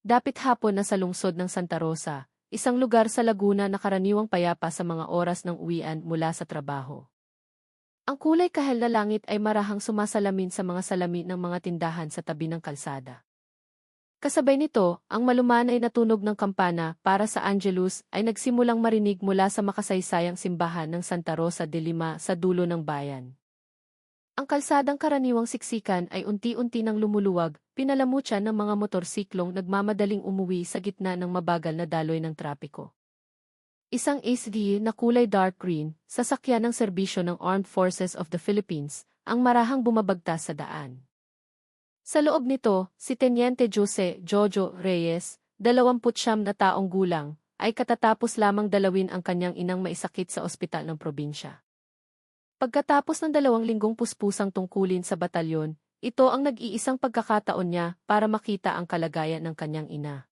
Dapit hapon na sa lungsod ng Santa Rosa, isang lugar sa Laguna na karaniwang payapa sa mga oras ng uwian mula sa trabaho. Ang kulay kahel na langit ay marahang sumasalamin sa mga salamin ng mga tindahan sa tabi ng kalsada. Kasabay nito, ang malumanay na tunog ng kampana para sa Angelus ay nagsimulang marinig mula sa makasaysayang simbahan ng Santa Rosa de Lima sa dulo ng bayan. Ang kalsadang karaniwang siksikan ay unti-unti nang lumuluwag, pinalamutyan ng mga motorsiklong nagmamadaling umuwi sa gitna ng mabagal na daloy ng trapiko. Isang SUV na kulay dark green, sasakyan ng serbisyo ng Armed Forces of the Philippines, ang marahang bumabagtas sa daan. Sa loob nito, si Teniente Jose Jojo Reyes, 29 na taong gulang, ay katatapos lamang dalawin ang kanyang inang maisakit sa ospital ng probinsya. Pagkatapos ng 2 linggong puspusang tungkulin sa batalyon, ito ang nag-iisang pagkakataon niya para makita ang kalagayan ng kanyang ina.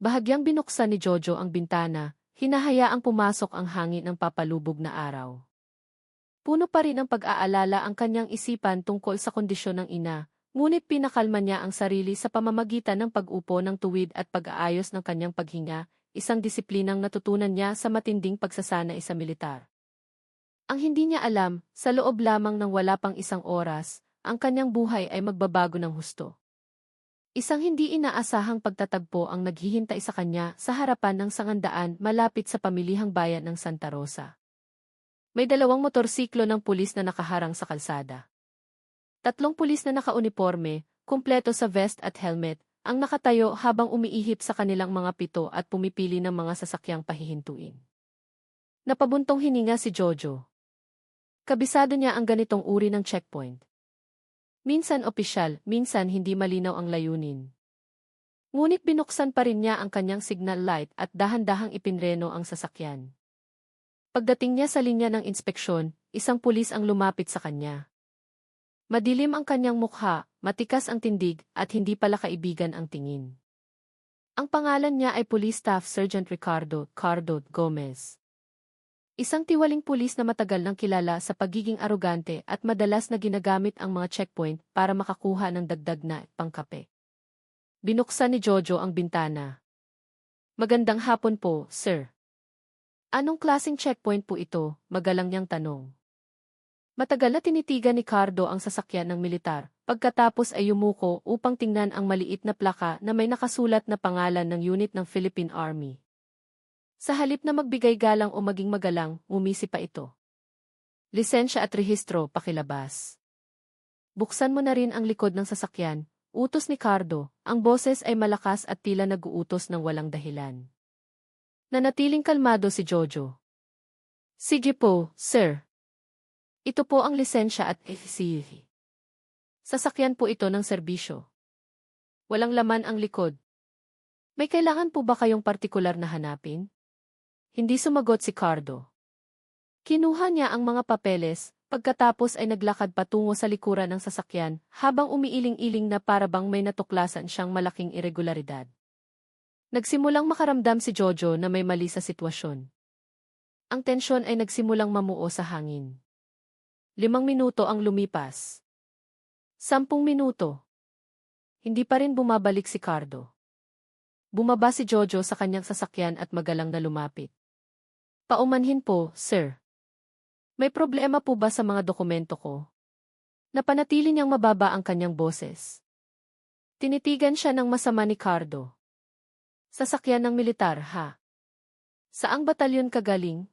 Bahagyang binuksan ni Jojo ang bintana, hinahayaang pumasok ang hangin ng papalubog na araw. Puno pa rin ang pag-aalala ang kanyang isipan tungkol sa kondisyon ng ina, ngunit pinakalma niya ang sarili sa pamamagitan ng pag-upo ng tuwid at pag-aayos ng kanyang paghinga, isang disiplinang natutunan niya sa matinding pagsasanay sa militar. Ang hindi niya alam, sa loob lamang ng wala pang isang oras, ang kanyang buhay ay magbabago ng husto. Isang hindi inaasahang pagtatagpo ang naghihintay sa kanya sa harapan ng sangandaan malapit sa pamilihang bayan ng Santa Rosa. May 2 motorsiklo ng pulis na nakaharang sa kalsada. 3 pulis na nakauniporme, kumpleto sa vest at helmet, ang nakatayo habang umiihip sa kanilang mga pito at pumipili ng mga sasakyang pahihintuin. Napabuntong hininga si Jojo. Kabisado niya ang ganitong uri ng checkpoint. Minsan opisyal, minsan hindi malinaw ang layunin. Ngunit binuksan pa rin niya ang kanyang signal light at dahan-dahang ipinreno ang sasakyan. Pagdating niya sa linya ng inspeksyon, isang pulis ang lumapit sa kanya. Madilim ang kanyang mukha, matikas ang tindig, at hindi pala kaibigan ang tingin. Ang pangalan niya ay Police Staff Sergeant Ricardo Cardo Gomez. Isang tiwaling pulis na matagal nang kilala sa pagiging arogante at madalas na ginagamit ang mga checkpoint para makakuha ng dagdag na pangkape. Binuksan ni Jojo ang bintana. "Magandang hapon po, sir." "Anong klaseng checkpoint po ito?" magalang niyang tanong. Matagal na tinitigan ni Cardo ang sasakyan ng militar, pagkatapos ay yumuko upang tingnan ang maliit na plaka na may nakasulat na pangalan ng unit ng Philippine Army. Sa halip na magbigay galang o maging magalang, umisi pa ito. "Lisensya at rehistro, pakilabas." "Buksan mo na rin ang likod ng sasakyan," utos ni Cardo. Ang boses ay malakas at tila nag-uutos ng walang dahilan. Nanatiling kalmado si Jojo. "Sige po, sir. Ito po ang lisensya at FCE. Sasakyan po ito ng serbisyo. Walang laman ang likod. May kailangan po ba kayong partikular na hanapin?" Hindi sumagot si Cardo. Kinuha niya ang mga papeles, pagkatapos ay naglakad patungo sa likuran ng sasakyan, habang umiiling-iling na para bang may natuklasan siyang malaking irregularidad. Nagsimulang makaramdam si Jojo na may mali sa sitwasyon. Ang tensyon ay nagsimulang mamuo sa hangin. 5 minuto ang lumipas. 10 minuto. Hindi pa rin bumabalik si Cardo. Bumaba si Jojo sa kanyang sasakyan at magalang na lumapit. "Paumanhin po, sir. May problema po ba sa mga dokumento ko?" Napanatili niyang mababa ang kanyang boses. Tinitigan siya ng masama ni Cardo. "Sasakyan ng militar, ha? Saang batalyon ka galing?"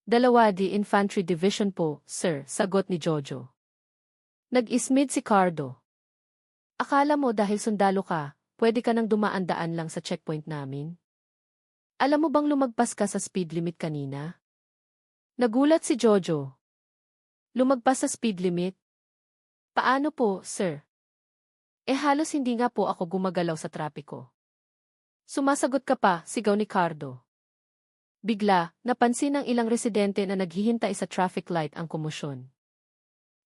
2 Infantry Division po, sir," sagot ni Jojo. Nag-ismid si Cardo. "Akala mo dahil sundalo ka, pwede ka nang dumaan-daan lang sa checkpoint namin? Alam mo bang lumagpas ka sa speed limit kanina?" Nagulat si Jojo. "Lumagpas sa speed limit? Paano po, sir? Halos hindi nga po ako gumagalaw sa trapiko." "Sumasagot ka pa," sigaw ni Cardo. Bigla, napansin ng ilang residente na naghihintay sa traffic light ang komosyon.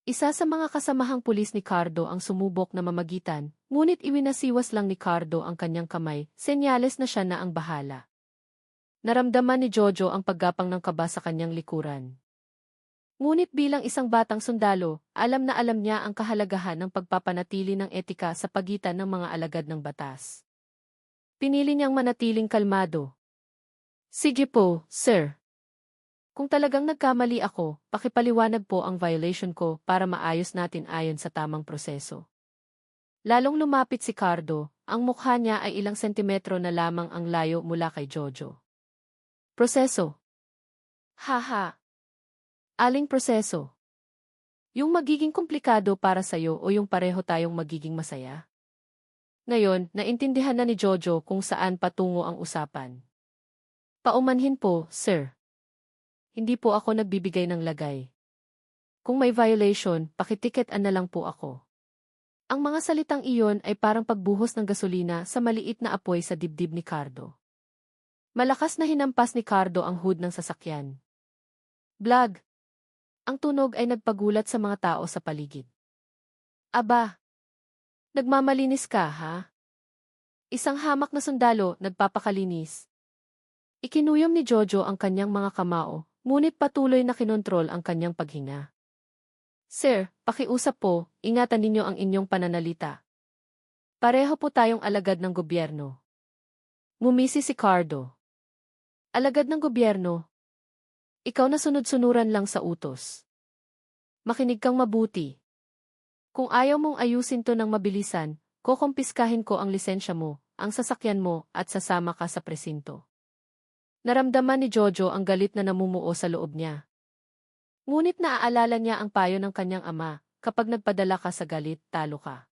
Isa sa mga kasamahang pulis ni Cardo ang sumubok na mamagitan, ngunit iwinasiwas lang ni Cardo ang kanyang kamay, senyales na siya na ang bahala. Naramdaman ni Jojo ang paggapang ng kaba sa kanyang likuran. Ngunit bilang isang batang sundalo, alam na alam niya ang kahalagahan ng pagpapanatili ng etika sa pagitan ng mga alagad ng batas. Pinili niyang manatiling kalmado. Sige po, sir. Kung talagang nagkamali ako, pakipaliwanag po ang violation ko para maayos natin ayon sa tamang proseso. Lalong lumapit si Cardo, ang mukha niya ay ilang sentimetro na lamang ang layo mula kay Jojo. Proseso. Haha. Aling proseso? Yung magiging komplikado para sa'yo o yung pareho tayong magiging masaya? Ngayon, naintindihan na ni Jojo kung saan patungo ang usapan. Paumanhin po, sir. Hindi po ako nagbibigay ng lagay. Kung may violation, pakitiketan na lang po ako. Ang mga salitang iyon ay parang pagbuhos ng gasolina sa maliit na apoy sa dibdib ni Cardo. Malakas na hinampas ni Cardo ang hood ng sasakyan. Blag! Ang tunog ay nagpagulat sa mga tao sa paligid. Aba! Nagmamalinis ka, ha? Isang hamak na sundalo nagpapakalinis. Ikinuyom ni Jojo ang kanyang mga kamao, ngunit patuloy na kinontrol ang kanyang paghinga. Sir, pakiusap po, ingatan ninyo ang inyong pananalita. Pareho po tayong alagad ng gobyerno. Ngumisi si Cardo. Alagad ng gobyerno? Ikaw na sunod-sunuran lang sa utos. Makinig kang mabuti. Kung ayaw mong ayusin to ng mabilisan, kukumpiskahin ko ang lisensya mo, ang sasakyan mo, at sasama ka sa presinto. Naramdaman ni Jojo ang galit na namumuo sa loob niya. Ngunit naaalala niya ang payo ng kanyang ama, kapag nagpadala ka sa galit, talo ka.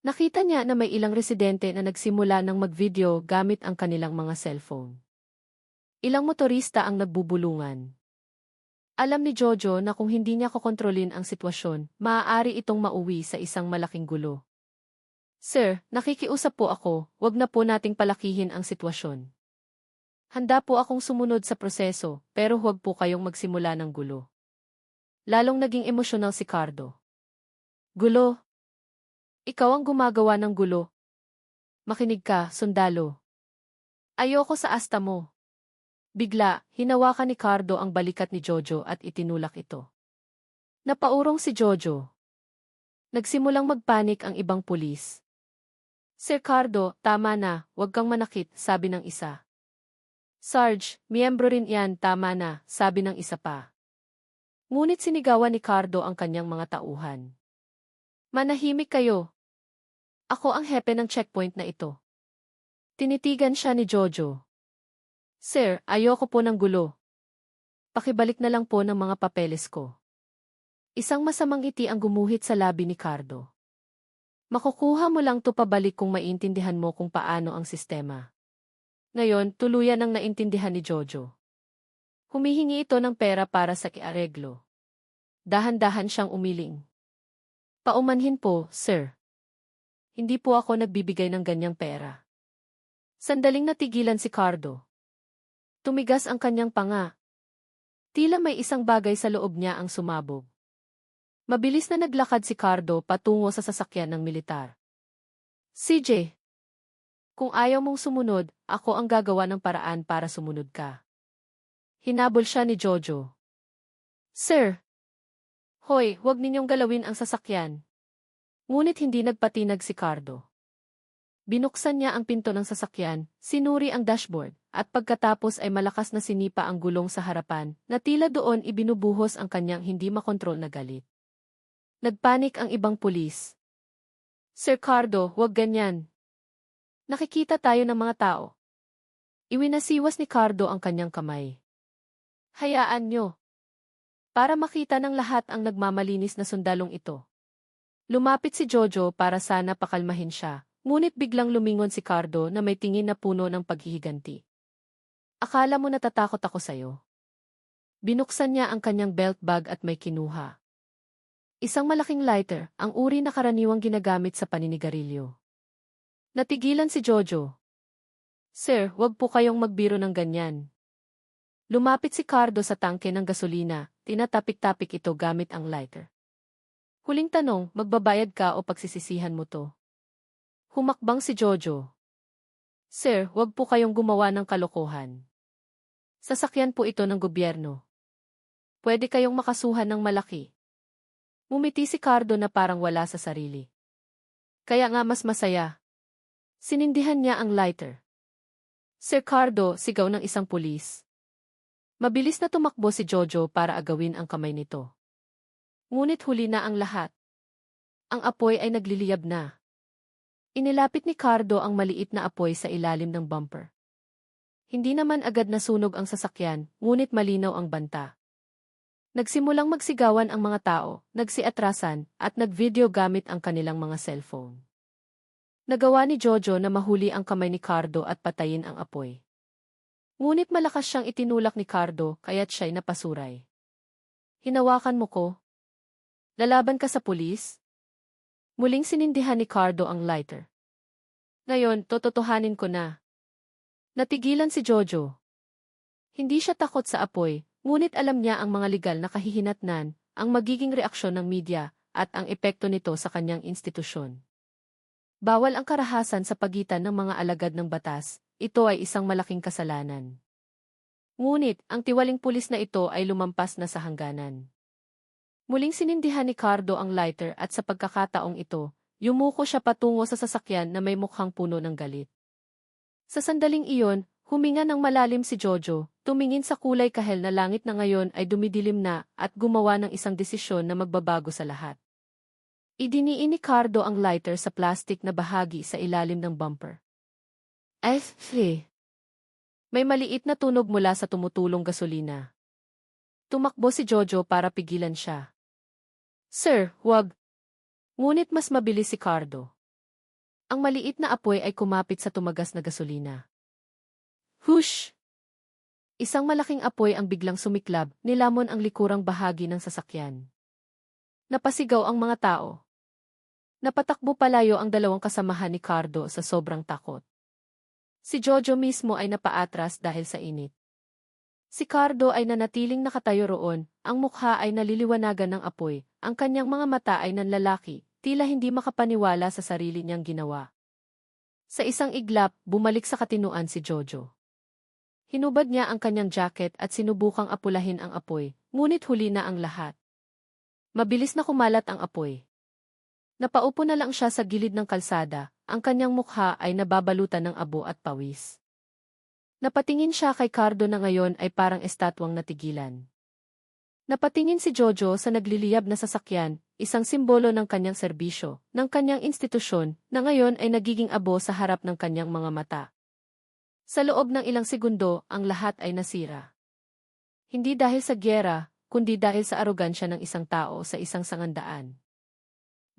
Nakita niya na may ilang residente na nagsimula ng mag-video gamit ang kanilang mga cellphone. Ilang motorista ang nagbubulungan. Alam ni Jojo na kung hindi niya kokontrolin ang sitwasyon, maaari itong mauwi sa isang malaking gulo. Sir, nakikiusap po ako, wag na po nating palakihin ang sitwasyon. Handa po akong sumunod sa proseso, pero huwag po kayong magsimula ng gulo. Lalong naging emosyonal si Cardo. Gulo? Ikaw ang gumagawa ng gulo. Makinig ka, sundalo. Ayoko sa asta mo. Bigla, hinawakan ni Cardo ang balikat ni Jojo at itinulak ito. Napaurong si Jojo. Nagsimulang magpanik ang ibang pulis. Sir Cardo, tama na, huwag kang manakit, sabi ng isa. Sarge, miyembro rin yan, tama na, sabi ng isa pa. Ngunit sinigawan ni Cardo ang kanyang mga tauhan. Manahimik kayo. Ako ang hepe ng checkpoint na ito. Tinitigan siya ni Jojo. Sir, ayoko po ng gulo. Pakibalik na lang po ng mga papeles ko. Isang masamang ngiti ang gumuhit sa labi ni Cardo. Makukuha mo lang to pabalik kung maintindihan mo kung paano ang sistema. Ngayon, tuluyan ang naintindihan ni Jojo. Humihingi ito ng pera para sa kiareglo. Dahan-dahan siyang umiling. Paumanhin po, sir. Hindi po ako nagbibigay ng ganyang pera. Sandaling natigilan si Cardo. Tumigas ang kanyang panga. Tila may isang bagay sa loob niya ang sumabog. Mabilis na naglakad si Cardo patungo sa sasakyan ng militar. CJ, kung ayaw mong sumunod, ako ang gagawa ng paraan para sumunod ka. Hinabol siya ni Jojo. Sir! Hoy, huwag ninyong galawin ang sasakyan. Ngunit hindi nagpatinag si Cardo. Binuksan niya ang pinto ng sasakyan, sinuri ang dashboard, at pagkatapos ay malakas na sinipa ang gulong sa harapan, na tila doon ibinubuhos ang kanyang hindi makontrol na galit. Nagpanik ang ibang pulis. Sir Cardo, huwag ganyan. Nakikita tayo ng mga tao. Iwinasiwas ni Cardo ang kanyang kamay. Hayaan nyo. Para makita ng lahat ang nagmamalinis na sundalong ito. Lumapit si Jojo para sana pakalmahin siya, ngunit biglang lumingon si Cardo na may tingin na puno ng paghihiganti. Akala mo natatakot ako sa'yo? Binuksan niya ang kanyang belt bag at may kinuha. Isang malaking lighter, ang uri na karaniwang ginagamit sa paninigarilyo. Natigilan si Jojo. Sir, wag po kayong magbiro ng ganyan. Lumapit si Cardo sa tangke ng gasolina, tinatapik-tapik ito gamit ang lighter. Huling tanong, magbabayad ka o pagsisisihan mo to? Humakbang si Jojo. Sir, wag po kayong gumawa ng kalokohan. Sasakyan po ito ng gobyerno. Pwede kayong makasuhan ng malaki. Ngumiti si Cardo na parang wala sa sarili. Kaya nga mas masaya. Sinindihan niya ang lighter. Sir Cardo, sigaw ng isang pulis. Mabilis na tumakbo si Jojo para agawin ang kamay nito. Ngunit huli na ang lahat. Ang apoy ay nagliliyab na. Inilapit ni Cardo ang maliit na apoy sa ilalim ng bumper. Hindi naman agad nasunog ang sasakyan, ngunit malinaw ang banta. Nagsimulang magsigawan ang mga tao, nagsiatrasan, at nagvideo gamit ang kanilang mga cellphone. Nagawa ni Jojo na mahuli ang kamay ni Cardo at patayin ang apoy. Ngunit malakas siyang itinulak ni Cardo kaya't siya'y napasuray. Hinawakan mo ko? Lalaban ka sa pulis? Muling sinindihan ni Cardo ang lighter. Ngayon, tototohanin ko na. Natigilan si Jojo. Hindi siya takot sa apoy, ngunit alam niya ang mga legal na kahihinatnan, ang magiging reaksyon ng media, at ang epekto nito sa kanyang institusyon. Bawal ang karahasan sa pagitan ng mga alagad ng batas, ito ay isang malaking kasalanan. Ngunit, ang tiwaling pulis na ito ay lumampas na sa hangganan. Muling sinindihan ni Cardo ang lighter at sa pagkakataong ito, yumuko siya patungo sa sasakyan na may mukhang puno ng galit. Sa sandaling iyon, huminga ng malalim si Jojo, tumingin sa kulay kahel na langit na ngayon ay dumidilim na at gumawa ng isang desisyon na magbabago sa lahat. Idiniin ni Cardo ang lighter sa plastik na bahagi sa ilalim ng bumper. May maliit na tunog mula sa tumutulong gasolina. Tumakbo si Jojo para pigilan siya. Sir, wag. Ngunit mas mabilis si Cardo. Ang maliit na apoy ay kumapit sa tumagas na gasolina. Hush! Isang malaking apoy ang biglang sumiklab, nilamon ang likurang bahagi ng sasakyan. Napasigaw ang mga tao. Napatakbo palayo ang dalawang kasamahan ni Cardo sa sobrang takot. Si Jojo mismo ay napaatras dahil sa init. Si Cardo ay nanatiling nakatayo roon, ang mukha ay naliliwanagan ng apoy, ang kanyang mga mata ay nanlalaki, tila hindi makapaniwala sa sarili niyang ginawa. Sa isang iglap, bumalik sa katinuan si Jojo. Hinubad niya ang kanyang jacket at sinubukang apulahin ang apoy, ngunit huli na ang lahat. Mabilis na kumalat ang apoy. Napaupo na lang siya sa gilid ng kalsada, ang kanyang mukha ay nababalutan ng abo at pawis. Napatingin siya kay Cardo na ngayon ay parang estatwang natigilan. Napatingin si Jojo sa nagliliyab na sasakyan, isang simbolo ng kanyang serbisyo, ng kanyang institusyon, na ngayon ay nagiging abo sa harap ng kanyang mga mata. Sa loob ng ilang segundo, ang lahat ay nasira. Hindi dahil sa gyera, kundi dahil sa arogansya ng isang tao sa isang sangandaan.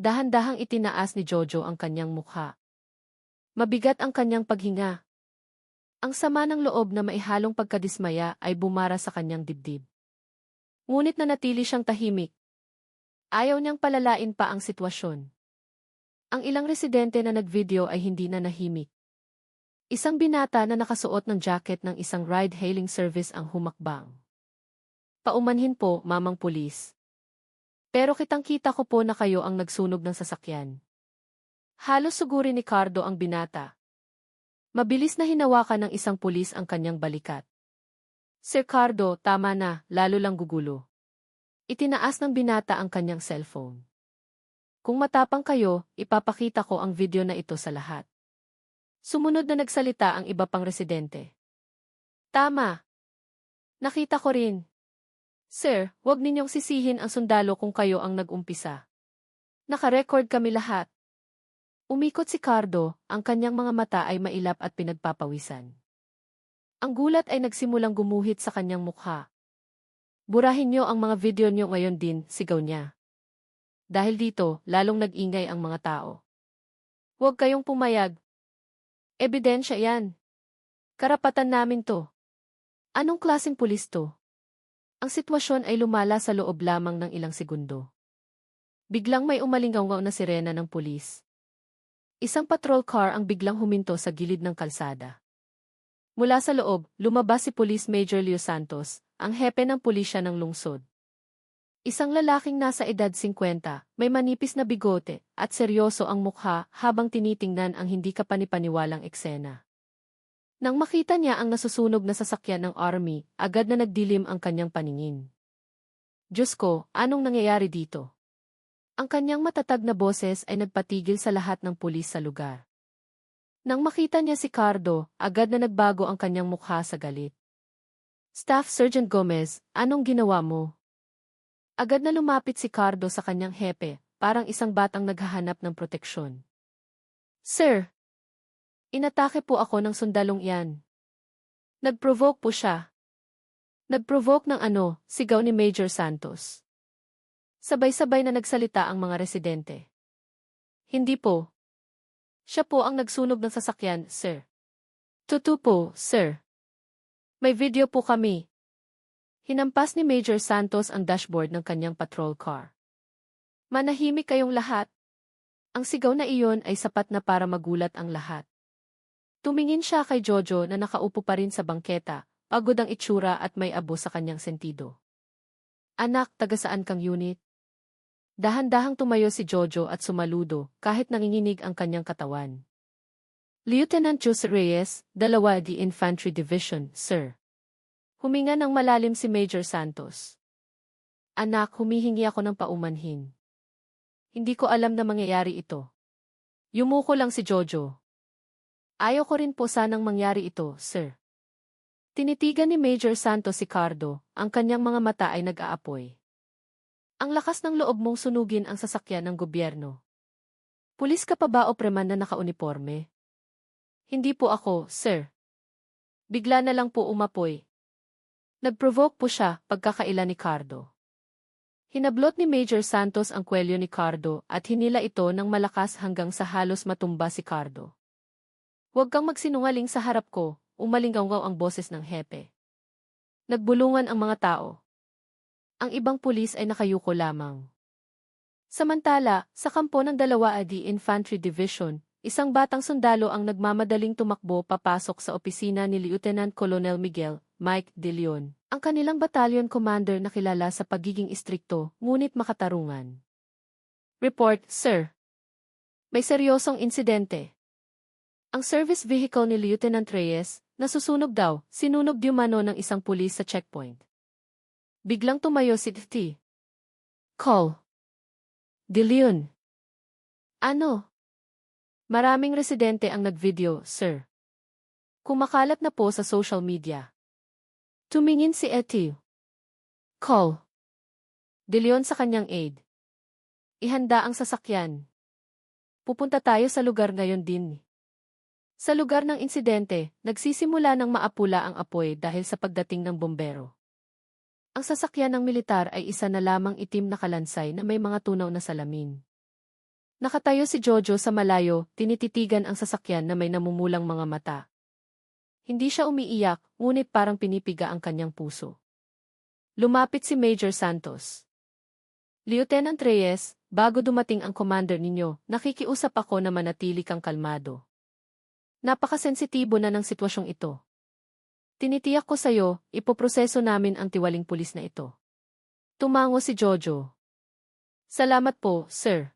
Dahan-dahang itinaas ni Jojo ang kanyang mukha. Mabigat ang kanyang paghinga. Ang sama ng loob na maihalong pagkadismaya ay bumara sa kanyang dibdib. Ngunit nanatili siyang tahimik. Ayaw niyang palalain pa ang sitwasyon. Ang ilang residente na nagvideo ay hindi na nahimik. Isang binata na nakasuot ng jacket ng isang ride-hailing service ang humakbang. Paumanhin po, mamang pulis. Pero kitang-kita ko po na kayo ang nagsunog ng sasakyan. Halos sugurin ni Cardo ang binata. Mabilis na hinawakan ng isang pulis ang kanyang balikat. Sir Cardo, tama na, lalo lang gugulo. Itinaas ng binata ang kanyang cellphone. Kung matapang kayo, ipapakita ko ang video na ito sa lahat. Sumunod na nagsalita ang iba pang residente. Tama. Nakita ko rin. Sir, huwag ninyong sisihin ang sundalo kung kayo ang nag-umpisa. Naka-record kami lahat. Umikot si Cardo, ang kanyang mga mata ay mailap at pinagpapawisan. Ang gulat ay nagsimulang gumuhit sa kanyang mukha. Burahin niyo ang mga video niyo ngayon din, sigaw niya. Dahil dito, lalong nag-ingay ang mga tao. Huwag kayong pumayag. Ebidensya yan. Karapatan namin to. Anong klaseng pulis to? Ang sitwasyon ay lumala sa loob lamang ng ilang segundo. Biglang may umalingaw na sirena ng pulis. Isang patrol car ang biglang huminto sa gilid ng kalsada. Mula sa loob, lumabas si Police Major Leo Santos, ang hepe ng pulisya ng lungsod. Isang lalaking nasa edad 50, may manipis na bigote, at seryoso ang mukha habang tinitingnan ang hindi kapanipaniwalang eksena. Nang makita niya ang nasusunog na sasakyan ng army, agad na nagdilim ang kanyang paningin. Diyos ko, anong nangyayari dito? Ang kanyang matatag na boses ay nagpatigil sa lahat ng pulis sa lugar. Nang makita niya si Cardo, agad na nagbago ang kanyang mukha sa galit. Staff Sergeant Gomez, anong ginawa mo? Agad na lumapit si Cardo sa kanyang hepe, parang isang batang naghahanap ng proteksyon. Sir, inatake po ako ng sundalong iyan. Nag-provoke po siya. Nag-provoke ng ano, sigaw ni Major Santos. Sabay-sabay na nagsalita ang mga residente. Hindi po. Siya po ang nagsunog ng sasakyan, sir. Totoo po, sir. May video po kami. Hinampas ni Major Santos ang dashboard ng kanyang patrol car. Manahimik kayong lahat. Ang sigaw na iyon ay sapat na para magulat ang lahat. Tumingin siya kay Jojo na nakaupo pa rin sa bangketa, pagod ang itsura at may abo sa kanyang sentido. Anak, taga saan kang unit? Dahan-dahang tumayo si Jojo at sumaludo, kahit nanginginig ang kanyang katawan. Lieutenant Jose Reyes, 2nd Infantry Division, sir. Huminga ng malalim si Major Santos. Anak, humihingi ako ng paumanhin. Hindi ko alam na mangyayari ito. Yumuko lang si Jojo. Ayaw ko rin po sanang mangyari ito, sir. Tinitigan ni Major Santos si Cardo, ang kanyang mga mata ay nag-aapoy. Ang lakas ng loob mong sunugin ang sasakyan ng gobyerno. Pulis ka pa ba o preman na nakauniforme? Hindi po ako, sir. Bigla na lang po umapoy. Nag-provoke po siya, pagkakaila ni Cardo. Hinablot ni Major Santos ang kwelyo ni Cardo at hinila ito ng malakas hanggang sa halos matumba si Cardo. Huwag kang magsinungaling sa harap ko, umalinggaw ang boses ng hepe. Nagbulungan ang mga tao. Ang ibang pulis ay nakayuko lamang. Samantala, sa kampo ng 2nd Infantry Division, isang batang sundalo ang nagmamadaling tumakbo papasok sa opisina ni Lieutenant Colonel Miguel, Mike De Leon, ang kanilang battalion commander na kilala sa pagiging istrikto, ngunit makatarungan. Report, sir. May seryosong insidente. Ang service vehicle ni Lieutenant Reyes, nasusunog daw, sinunog di umano ng isang pulis sa checkpoint. Biglang tumayo si T. Call. De Leon. Ano? Maraming residente ang nag-video, sir. Kumakalat na po sa social media. Tumingin si Eti. Call. De Leon sa kanyang aide. Ihanda ang sasakyan. Pupunta tayo sa lugar ngayon din. Sa lugar ng insidente, nagsisimula ng maapula ang apoy dahil sa pagdating ng bombero. Ang sasakyan ng militar ay isa na lamang itim na kalansay na may mga tunaw na salamin. Nakatayo si Jojo sa malayo, tinititigan ang sasakyan na may namumulang mga mata. Hindi siya umiiyak, ngunit parang pinipiga ang kanyang puso. Lumapit si Major Santos. Lieutenant Reyes, bago dumating ang commander ninyo, nakikiusap ako na manatili kang kalmado. Napakasensitibo na ng sitwasyong ito. Tinitiyak ko sa'yo, ipoproseso namin ang tiwaling pulis na ito. Tumango si Jojo. Salamat po, sir.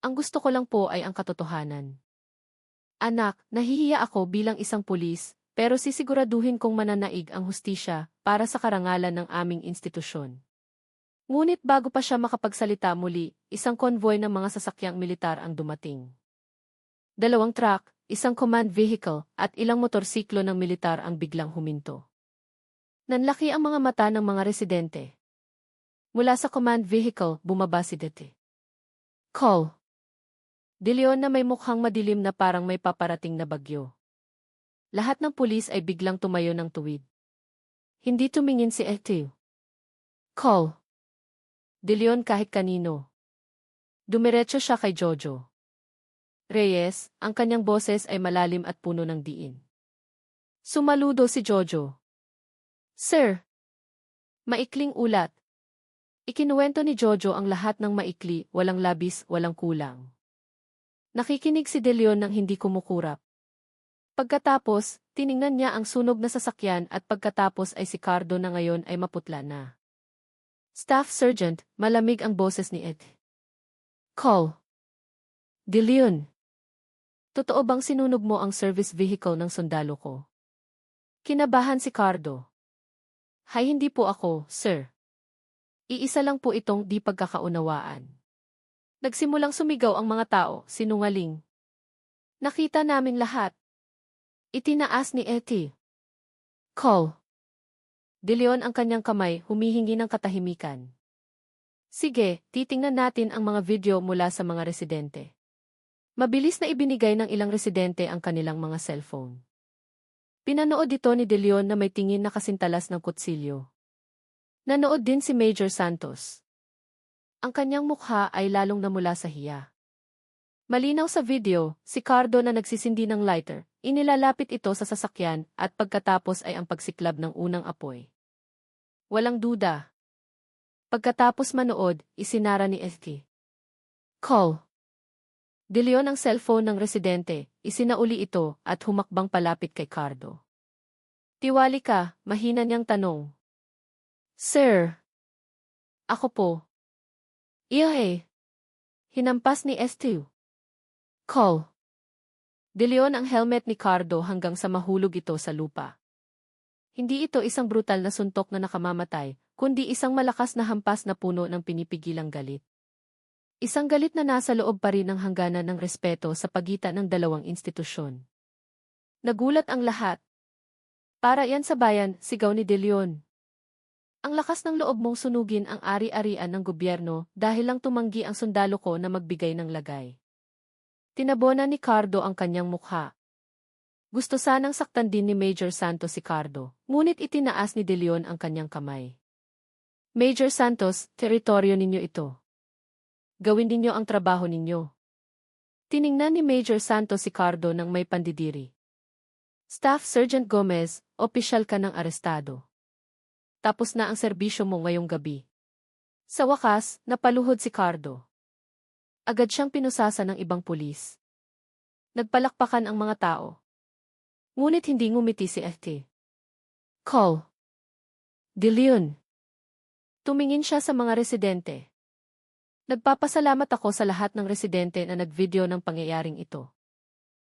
Ang gusto ko lang po ay ang katotohanan. Anak, nahihiya ako bilang isang pulis, pero sisiguraduhin kong mananaig ang hustisya para sa karangalan ng aming institusyon. Ngunit bago pa siya makapagsalita muli, isang konvoy ng mga sasakyang militar ang dumating. 2 truck, isang command vehicle, at ilang motorsiklo ng militar ang biglang huminto. Nanlaki ang mga mata ng mga residente. Mula sa command vehicle, bumaba si Dete. Call. De Leon na may mukhang madilim na parang may paparating na bagyo. Lahat ng pulis ay biglang tumayo ng tuwid. Hindi tumingin si Ete. Call. De Leon kahit kanino. Dumiretso siya kay Jojo. Reyes, ang kanyang boses ay malalim at puno ng diin. Sumaludo si Jojo. Sir. Maikling ulat. Ikinuwento ni Jojo ang lahat ng maikli, walang labis, walang kulang. Nakikinig si De Leon nang hindi kumukurap. Pagkatapos, tiningnan niya ang sunog na sasakyan at pagkatapos ay si Cardo na ngayon ay maputla na. Staff Sergeant, malamig ang boses ni Ed. Call. De Leon. Totoo bang sinunog mo ang service vehicle ng sundalo ko? Kinabahan si Cardo. Hay, hindi po ako, sir. Iisa lang po itong di pagkakaunawaan. Nagsimulang sumigaw ang mga tao, sinungaling. Nakita naming lahat. Itinaas ni Eti. Call. De Leon ang kanyang kamay, humihingi ng katahimikan. Sige, titingnan natin ang mga video mula sa mga residente. Mabilis na ibinigay ng ilang residente ang kanilang mga cellphone. Pinanood ito ni De Leon na may tingin na kasintalas ng kutsilyo. Nanood din si Major Santos. Ang kanyang mukha ay lalong namula sa hiya. Malinaw sa video, si Cardo na nagsisindi ng lighter, inilalapit ito sa sasakyan at pagkatapos ay ang pagsiklab ng unang apoy. Walang duda. Pagkatapos manood, isinara ni Eti. Call. De Leon ang cellphone ng residente, isinauli ito at humakbang palapit kay Cardo. Tiwali ka, mahina niyang tanong. Sir. Ako po. Iyahe. Hinampas ni Esti. Call. De Leon ang helmet ni Cardo hanggang sa mahulog ito sa lupa. Hindi ito isang brutal na suntok na nakamamatay, kundi isang malakas na hampas na puno ng pinipigilang galit. Isang galit na nasa loob pa rin ng hangganan ng respeto sa pagitan ng dalawang institusyon. Nagulat ang lahat. Para yan sa bayan, sigaw ni De Leon. Ang lakas ng loob mong sunugin ang ari-arian ng gobyerno dahil lang tumanggi ang sundalo ko na magbigay ng lagay. Tinabonan ni Cardo ang kanyang mukha. Gusto sanang saktan din ni Major Santos si Cardo, ngunit itinaas ni De Leon ang kanyang kamay. Major Santos, teritoryo ninyo ito. Gawin ninyo ang trabaho ninyo. Tiningnan ni Major Santos si Cardo ng may pandidiri. Staff Sergeant Gomez, opisyal ka ng arestado. Tapos na ang serbisyo mo ngayong gabi. Sa wakas, napaluhod si Cardo. Agad siyang pinusasa ng ibang pulis. Nagpalakpakan ang mga tao. Ngunit hindi ngumiti si Eti. Call. De Leon. Tumingin siya sa mga residente. Nagpapasalamat ako sa lahat ng residente na nagvideo ng pangyayaring ito.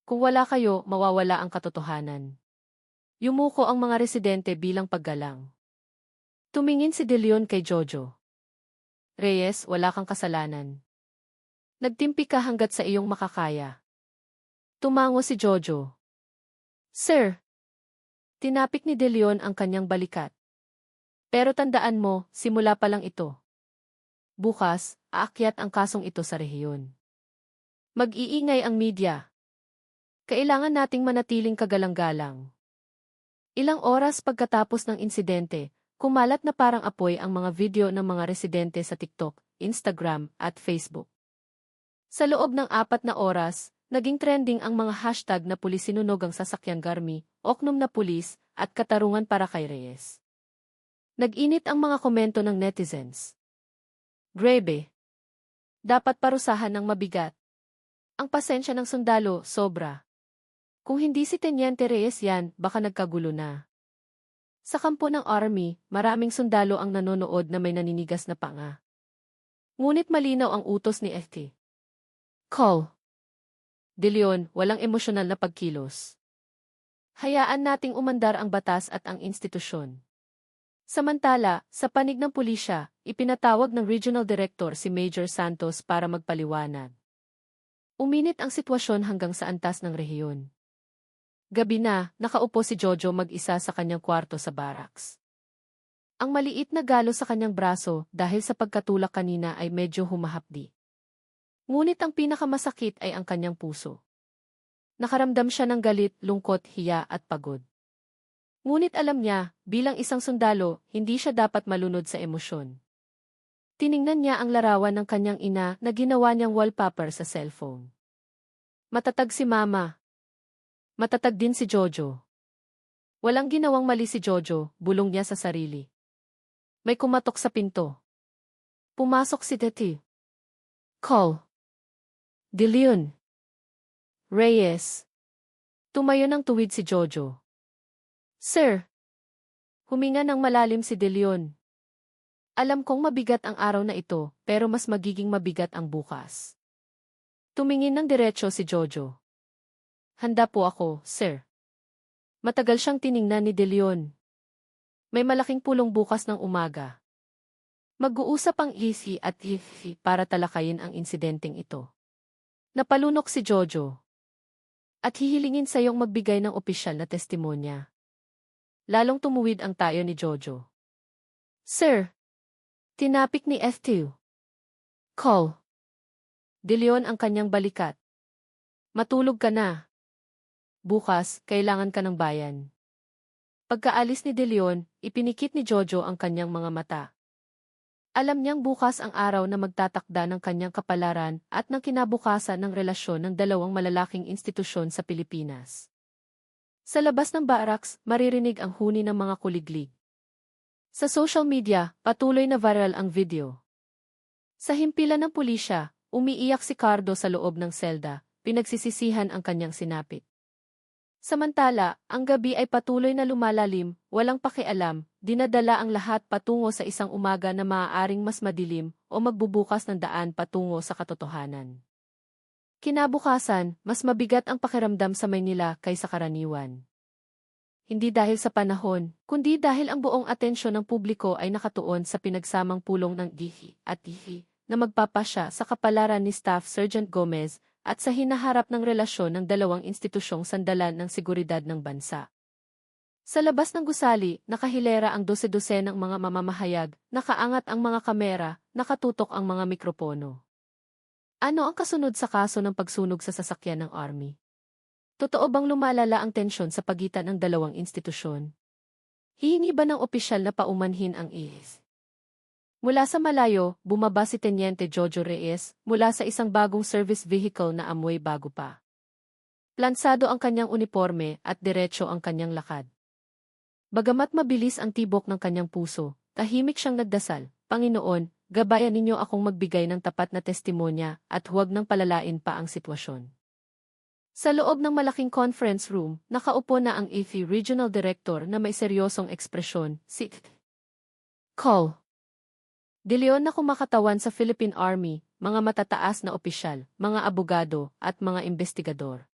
Kung wala kayo, mawawala ang katotohanan. Yumuko ang mga residente bilang paggalang. Tumingin si De Leon kay Jojo. Reyes, wala kang kasalanan. Nagtimpi ka hanggat sa iyong makakaya. Tumango si Jojo. Sir. Tinapik ni De Leon ang kanyang balikat. Pero tandaan mo, simula pa lang ito. Bukas, aakyat ang kasong ito sa rehiyon. Mag-iingay ang media. Kailangan nating manatiling kagalang-galang. Ilang oras pagkatapos ng insidente, kumalat na parang apoy ang mga video ng mga residente sa TikTok, Instagram, at Facebook. Sa loob ng 4 na oras, naging trending ang mga hashtag na pulis sinunog ang sasakyang Garmi, oknum na pulis, at katarungan para kay Reyes. Nag-init ang mga komento ng netizens. Grabe. Dapat parusahan ng mabigat. Ang pasensya ng sundalo, sobra. Kung hindi si Teniente Reyes yan, baka nagkagulo na. Sa kampo ng army, maraming sundalo ang nanonood na may naninigas na panga. Ngunit malinaw ang utos ni Eti. Call. De Leon, walang emosyonal na pagkilos. Hayaan nating umandar ang batas at ang institusyon. Samantala, sa panig ng pulisya, ipinatawag ng Regional Director si Major Santos para magpaliwanag. Uminit ang sitwasyon hanggang sa antas ng rehiyon. Gabi na, nakaupo si Jojo mag-isa sa kanyang kwarto sa barracks. Ang maliit na galo sa kanyang braso dahil sa pagkatulak kanina ay medyo humahapdi. Ngunit ang pinakamasakit ay ang kanyang puso. Nakaramdam siya ng galit, lungkot, hiya at pagod. Ngunit alam niya, bilang isang sundalo, hindi siya dapat malunod sa emosyon. Tiningnan niya ang larawan ng kanyang ina na ginawa niyang wallpaper sa cellphone. Matatag si Mama. Matatag din si Jojo. Walang ginawang mali si Jojo, bulong niya sa sarili. May kumatok sa pinto. Pumasok si Teti. Call. De Leon. Reyes. Tumayo ng tuwid si Jojo. Sir. Huminga ng malalim si De Leon. Alam kong mabigat ang araw na ito, pero mas magiging mabigat ang bukas. Tumingin ng diretso si Jojo. Handa po ako, sir. Matagal siyang tiningnan ni De Leon. May malaking pulong bukas ng umaga. Mag-uusap ang isi at ihi para talakayin ang insidenteng ito. Napalunok si Jojo. At hihilingin sa iyong magbigay ng opisyal na testimonya. Lalong tumuwid ang tayo ni Jojo. Sir! Tinapik ni F2. Call. De Leon ang kanyang balikat. Matulog ka na. Bukas, kailangan ka ng bayan. Pagkaalis ni De Leon, ipinikit ni Jojo ang kanyang mga mata. Alam niyang bukas ang araw na magtatakda ng kanyang kapalaran at ng kinabukasan ng relasyon ng dalawang malalaking institusyon sa Pilipinas. Sa labas ng barracks, maririnig ang huni ng mga kuliglig. Sa social media, patuloy na viral ang video. Sa himpilan ng pulisya, umiiyak si Cardo sa loob ng selda, pinagsisisihan ang kanyang sinapit. Samantala, ang gabi ay patuloy na lumalalim, walang pakialam, dinadala ang lahat patungo sa isang umaga na maaaring mas madilim o magbubukas ng daan patungo sa katotohanan. Kinabukasan, mas mabigat ang pakiramdam sa Maynila kaysa karaniwan. Hindi dahil sa panahon, kundi dahil ang buong atensyon ng publiko ay nakatuon sa pinagsamang pulong ng Dihi at Dihi na magpapasya sa kapalaran ni Staff Sergeant Gomez at sa hinaharap ng relasyon ng dalawang institusyong sandalan ng seguridad ng bansa. Sa labas ng gusali, nakahilera ang dose-dose ng mga mamamahayag, nakaangat ang mga kamera, nakatutok ang mga mikropono. Ano ang kasunod sa kaso ng pagsunog sa sasakyan ng Army? Totoo bang lumalala ang tensyon sa pagitan ng dalawang institusyon? Hihingi ba ng opisyal na paumanhin ang IS? Mula sa malayo, bumaba si Teniente Jojo Reyes mula sa isang bagong service vehicle na amoy bago pa. Plansado ang kanyang uniforme at diretso ang kanyang lakad. Bagamat mabilis ang tibok ng kanyang puso, tahimik siyang nagdasal, Panginoon, gabayan ninyo akong magbigay ng tapat na testimonya at huwag nang palalain pa ang sitwasyon. Sa loob ng malaking conference room, nakaupo na ang EFI Regional Director na may seryosong ekspresyon, si Call. De Leon na kumakatawan sa Philippine Army, mga matataas na opisyal, mga abogado, at mga investigador.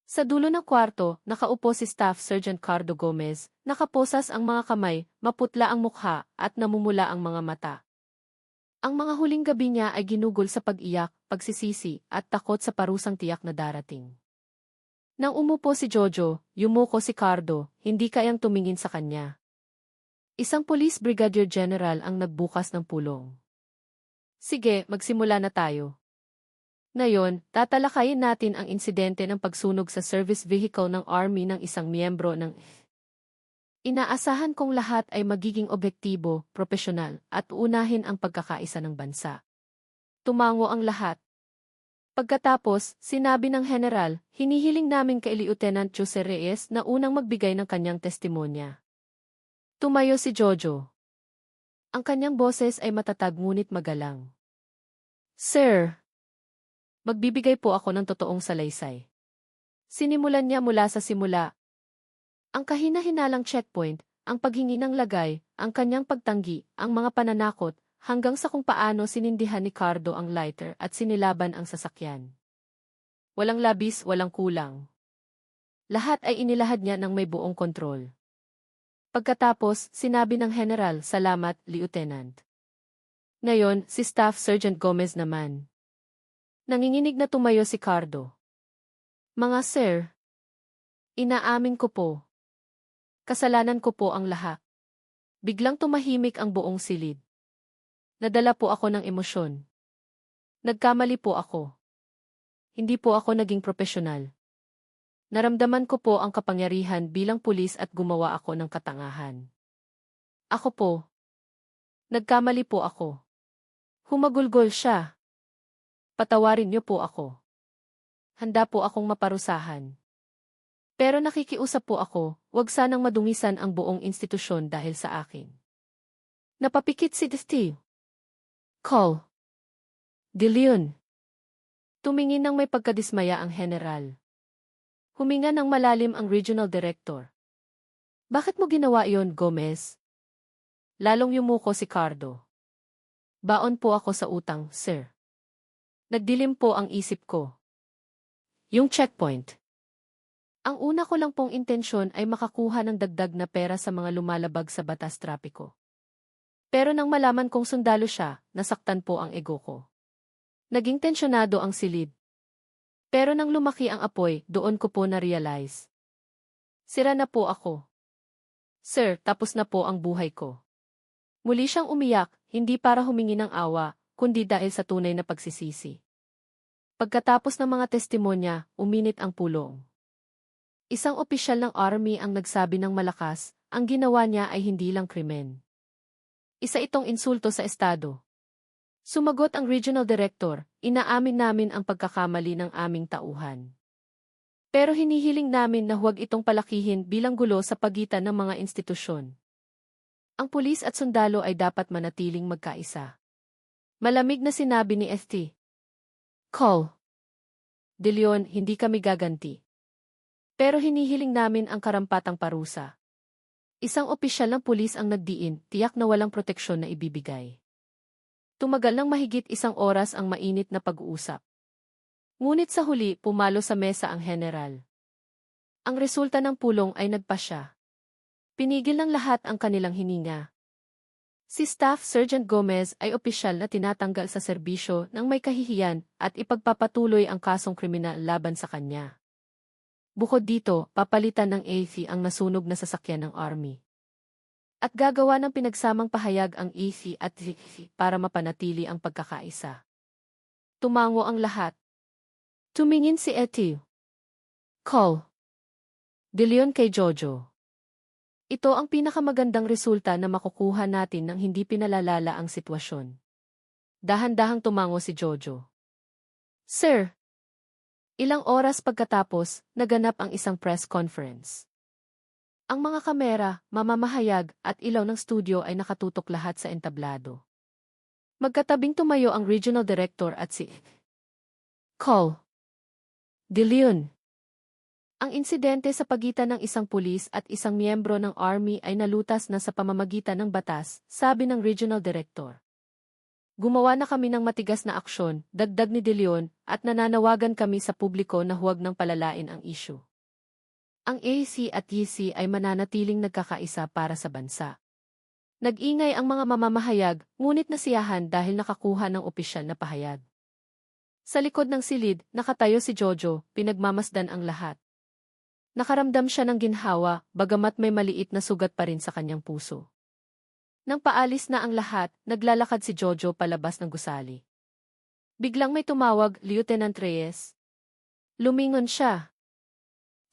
Sa dulo ng kwarto, nakaupo si Staff Sergeant Cardo Gomez, nakaposas ang mga kamay, maputla ang mukha, at namumula ang mga mata. Ang mga huling gabi niya ay ginugol sa pag-iyak, pagsisisi, at takot sa parusang tiyak na darating. Nang umupo si Jojo, yumuko si Cardo, hindi kayang tumingin sa kanya. Isang Police Brigadier General ang nagbukas ng pulong. Sige, magsimula na tayo. Ngayon, tatalakayin natin ang insidente ng pagsunog sa service vehicle ng Army ng isang miyembro ng Inaasahan kong lahat ay magiging objektibo, propesyonal, at uunahin ang pagkakaisa ng bansa. Tumango ang lahat. Pagkatapos, sinabi ng General, hinihiling namin kay Lieutenant Jose Reyes na unang magbigay ng kanyang testimonya. Tumayo si Jojo. Ang kanyang boses ay matatag ngunit magalang. Sir, magbibigay po ako ng totoong salaysay. Sinimulan niya mula sa simula. Ang kahina-hinalang checkpoint, ang paghingi ng lagay, ang kanyang pagtanggi, ang mga pananakot, hanggang sa kung paano sinindihan ni Cardo ang lighter at sinilaban ang sasakyan. Walang labis, walang kulang. Lahat ay inilahad niya ng may buong kontrol. Pagkatapos, sinabi ng General, salamat, Lieutenant. Ngayon, si Staff Sergeant Gomez naman. Nanginginig na tumayo si Cardo. Mga sir, inaamin ko po. Kasalanan ko po ang lahat. Biglang tumahimik ang buong silid. Nadala po ako ng emosyon. Nagkamali po ako. Hindi po ako naging propesyonal. Naramdaman ko po ang kapangyarihan bilang pulis at gumawa ako ng katangahan. Ako po. Nagkamali po ako. Humagulgol siya. Patawarin niyo po ako. Handa po akong maparusahan. Pero nakikiusap po ako, wag sanang madungisan ang buong institusyon dahil sa akin. Napapikit si Steve. Call. De Leon. Tumingin ng may pagkadismaya ang General. Huminga ng malalim ang Regional Director. Bakit mo ginawa iyon, Gomez? Lalong yumuko si Cardo. Baon po ako sa utang, sir. Nagdilim po ang isip ko. Yung checkpoint. Ang una ko lang pong intensyon ay makakuha ng dagdag na pera sa mga lumalabag sa batas trapiko. Pero nang malaman kong sundalo siya, nasaktan po ang ego ko. Naging tensyonado ang silid. Pero nang lumaki ang apoy, doon ko po na-realize. Sira na po ako. Sir, tapos na po ang buhay ko. Muli siyang umiyak, hindi para humingi ng awa, kundi dahil sa tunay na pagsisisi. Pagkatapos ng mga testimonya, uminit ang pulong. Isang opisyal ng army ang nagsabi ng malakas, ang ginawa niya ay hindi lang krimen. Isa itong insulto sa estado. Sumagot ang regional director, inaamin namin ang pagkakamali ng aming tauhan. Pero hinihiling namin na huwag itong palakihin bilang gulo sa pagitan ng mga institusyon. Ang pulis at sundalo ay dapat manatiling magkaisa. Malamig na sinabi ni St. Col. De Leon, hindi kami gaganti. Pero hinihiling namin ang karampatang parusa. Isang opisyal ng pulis ang nagdiin, tiyak na walang proteksyon na ibibigay. Tumagal ng mahigit 1 oras ang mainit na pag-uusap. Ngunit sa huli, pumalo sa mesa ang general. Ang resulta ng pulong ay nagpasya. Pinigil ng lahat ang kanilang hininga. Si Staff Sergeant Gomez ay opisyal na tinatanggal sa serbisyo nang may kahihiyan at ipagpapatuloy ang kasong kriminal laban sa kanya. Bukod dito, papalitan ng AC ang nasunog na sasakyan ng army. At gagawa ng pinagsamang pahayag ang AC at ZC para mapanatili ang pagkakaisa. Tumango ang lahat. Tumingin si St. Col. De Leon kay Jojo. Ito ang pinakamagandang resulta na makukuha natin nang hindi pinalalala ang sitwasyon. Dahan-dahang tumango si Jojo. Sir! Ilang oras pagkatapos, naganap ang isang press conference. Ang mga kamera, mamamahayag, at ilaw ng studio ay nakatutok lahat sa entablado. Magkatabing tumayo ang regional director at si Col. De Leon. Ang insidente sa pagitan ng isang pulis at isang miyembro ng army ay nalutas na sa pamamagitan ng batas, sabi ng regional director. Gumawa na kami ng matigas na aksyon, dagdag ni De Leon, at nananawagan kami sa publiko na huwag nang palalain ang issue. Ang AC at YC ay mananatiling nagkakaisa para sa bansa. Nag-ingay ang mga mamamahayag, ngunit nasiyahan dahil nakakuha ng opisyal na pahayag. Sa likod ng silid, nakatayo si Jojo, pinagmamasdan ang lahat. Nakaramdam siya ng ginhawa, bagamat may maliit na sugat pa rin sa kanyang puso. Nang paalis na ang lahat, naglalakad si Jojo palabas ng gusali. Biglang may tumawag, Lieutenant Reyes. Lumingon siya.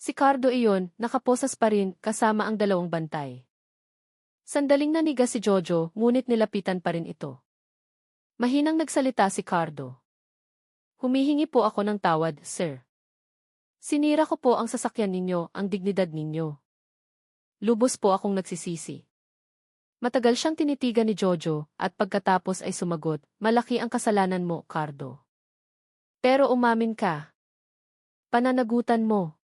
Si Cardo iyon, nakaposas pa rin, kasama ang 2 bantay. Sandaling naniga si Jojo, ngunit nilapitan pa rin ito. Mahinang nagsalita si Cardo. Humihingi po ako ng tawad, sir. Sinira ko po ang sasakyan ninyo, ang dignidad ninyo. Lubos po akong nagsisisi. Matagal siyang tinitigan ni Jojo, at pagkatapos ay sumagot, malaki ang kasalanan mo, Cardo. Pero umamin ka. Pananagutan mo.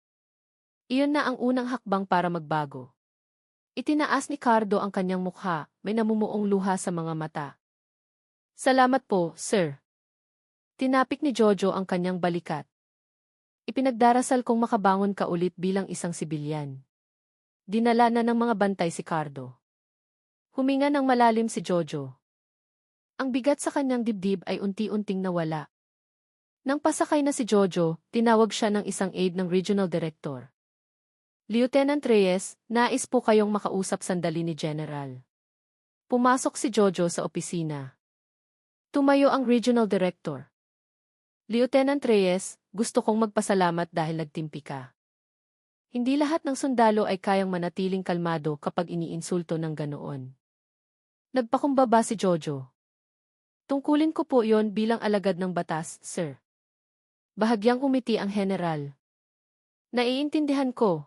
Iyon na ang unang hakbang para magbago. Itinaas ni Cardo ang kanyang mukha, may namumuong luha sa mga mata. Salamat po, sir. Tinapik ni Jojo ang kanyang balikat. Ipinagdarasal kong makabangon ka ulit bilang isang sibilyan. Dinala na ng mga bantay si Cardo. Huminga ng malalim si Jojo. Ang bigat sa kanyang dibdib ay unti-unting nawala. Nang pasakay na si Jojo, tinawag siya ng isang aide ng regional director. Lieutenant Reyes, nais po kayong makausap sandali ni General. Pumasok si Jojo sa opisina. Tumayo ang regional director. Lieutenant Reyes, gusto kong magpasalamat dahil nagtimpi ka. Hindi lahat ng sundalo ay kayang manatiling kalmado kapag iniinsulto ng ganoon. Nagpakumbaba si Jojo. Tungkulin ko po yon bilang alagad ng batas, sir. Bahagyang umiti ang general. Naiintindihan ko.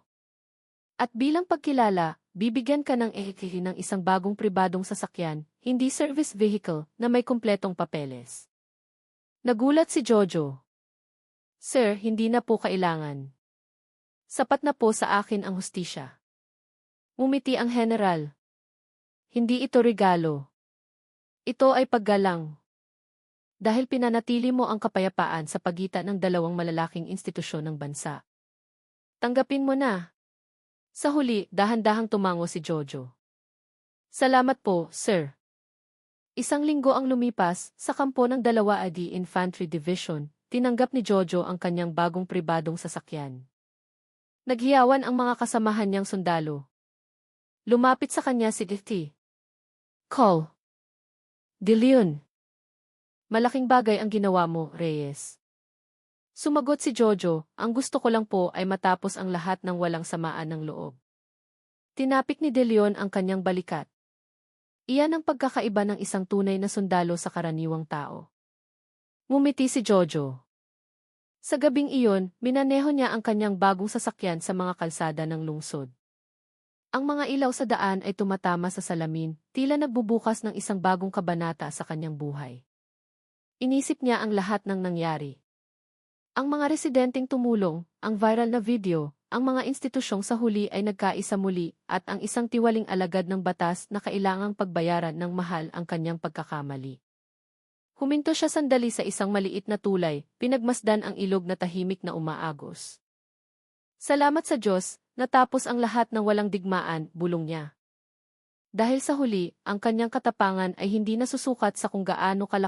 At bilang pagkilala, bibigyan ka ng ng isang bagong pribadong sasakyan, hindi service vehicle, na may kumpletong papeles. Nagulat si Jojo. Sir, hindi na po kailangan. Sapat na po sa akin ang hustisya. Umiti ang general. Hindi ito regalo. Ito ay paggalang. Dahil pinanatili mo ang kapayapaan sa pagitan ng 2 malalaking institusyon ng bansa. Tanggapin mo na. Sa huli, dahan-dahang tumango si Jojo. Salamat po, sir. 1 linggo ang lumipas, sa kampo ng 2 AD Infantry Division, tinanggap ni Jojo ang kanyang bagong pribadong sasakyan. Naghiyawan ang mga kasamahan niyang sundalo. Lumapit sa kanya si Iti. Call. De Leon. Malaking bagay ang ginawa mo, Reyes. Sumagot si Jojo, ang gusto ko lang po ay matapos ang lahat ng walang samaan ng loob. Tinapik ni De Leon ang kanyang balikat. Iyan ang pagkakaiba ng isang tunay na sundalo sa karaniwang tao. Ngumiti si Jojo. Sa gabing iyon, minaneho niya ang kanyang bagong sasakyan sa mga kalsada ng lungsod. Ang mga ilaw sa daan ay tumatama sa salamin, tila nagbubukas ng isang bagong kabanata sa kanyang buhay. Inisip niya ang lahat ng nangyari. Ang mga residenteng tumulong, ang viral na video, ang mga institusyong sa huli ay nagkaisa muli at ang isang tiwaling alagad ng batas na kailangang pagbayaran ng mahal ang kanyang pagkakamali. Huminto siya sandali sa isang maliit na tulay, pinagmasdan ang ilog na tahimik na umaagos. Salamat sa Diyos, natapos ang lahat ng walang digmaan, bulong niya. Dahil sa huli, ang kanyang katapangan ay hindi nasusukat sa kung gaano kalaki